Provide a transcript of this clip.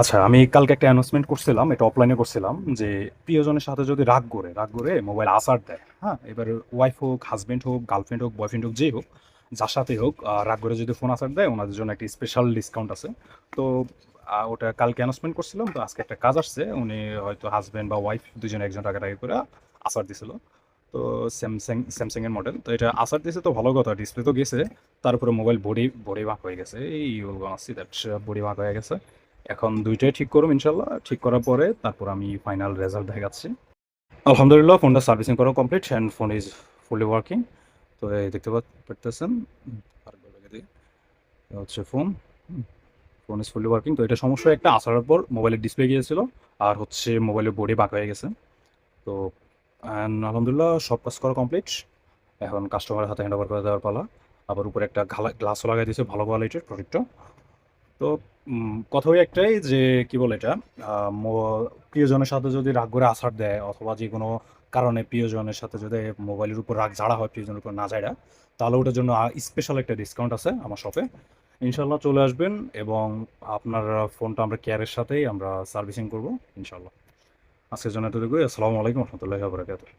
আচ্ছা, আমি কালকে একটা অ্যানাউন্সমেন্ট করছিলাম, এটা অফলাইনে করছিলাম যে প্রিয়জনের সাথে যদি রাগ করে মোবাইল আসার দেয়, হ্যাঁ? এবার ওয়াইফ হোক, হাসব্যান্ড হোক, গার্লফ্রেন্ড হোক, বয়ফ্রেন্ড হোক, যেই হোক, যার সাথেই হোক, রাগ করে যদি ফোন আসার দেয়, ওনাদের জন্য একটা স্পেশাল ডিসকাউন্ট আছে। তো ওটা কালকে অ্যানাউন্সমেন্ট করছিলাম, তো আজকে একটা কাজ আসছে। উনি হয়তো হাসব্যান্ড বা ওয়াইফ দুজনে একজন রাগারাগি করে আসার দিছিল। তো স্যামসাংয়ের মডেল। তো এটা আসার দিছে তো ভালো কথা, ডিসপ্লে তো গেছে। তার উপরে মোবাইল বডি বডি ভাগ হয়ে গেছে। এই you gonna see that body ভাগ হয়ে গেছে। এখন ২ টাই ঠিক করুম ইনশাআল্লাহ। ঠিক করার পরে তারপর আমি ফাইনাল রেজাল্ট দেখাচ্ছি। আলহামদুলিল্লাহ ফোনটা সার্ভিসিং করা complete and phone is fully working. তো এই দেখতে পারতেছেন। আরেকবার লাগিয়ে দিই। এটা হচ্ছে phone. Phone is fully working. তো এটা সমস্যা একটা আসার পর মোবাইলের ডিসপ্লে গিয়েছিল আর হচ্ছে মোবাইলের বডি বাঁকা হয়ে গেছে। তো আলহামদুলিল্লাহ সব কাজ করা কমপ্লিট। এখন কাস্টমারের হাতে হ্যান্ড ওভার করে দেওয়ার পালা। আবার উপরে একটা গ্লাসও লাগাই দিয়েছে ভালো কোয়ালিটির প্রোডাক্টটা। তো কথা ওই একটাই যে কি বলে এটা, প্রিয়জনের সাথে যদি রাগ করে আছাড় দেয় অথবা যে কোনো কারণে প্রিয়জনের সাথে যদি মোবাইলের উপর রাগ ঝাড়া হয় প্রিয়জনের উপর না ঝাড়া, তাহলে ওটার জন্য স্পেশাল একটা ডিসকাউন্ট আছে আমার শপে। ইনশাল্লাহ চলে আসবেন এবং আপনার ফোনটা আমরা কেয়ারের সাথেই আমরা সার্ভিসিং করবো ইনশাল্লাহ। আজকের জন্য এতটুকুই। আসসালামু আলাইকুম রহমতুল্লাহি ওয়া বারাকাতুহু।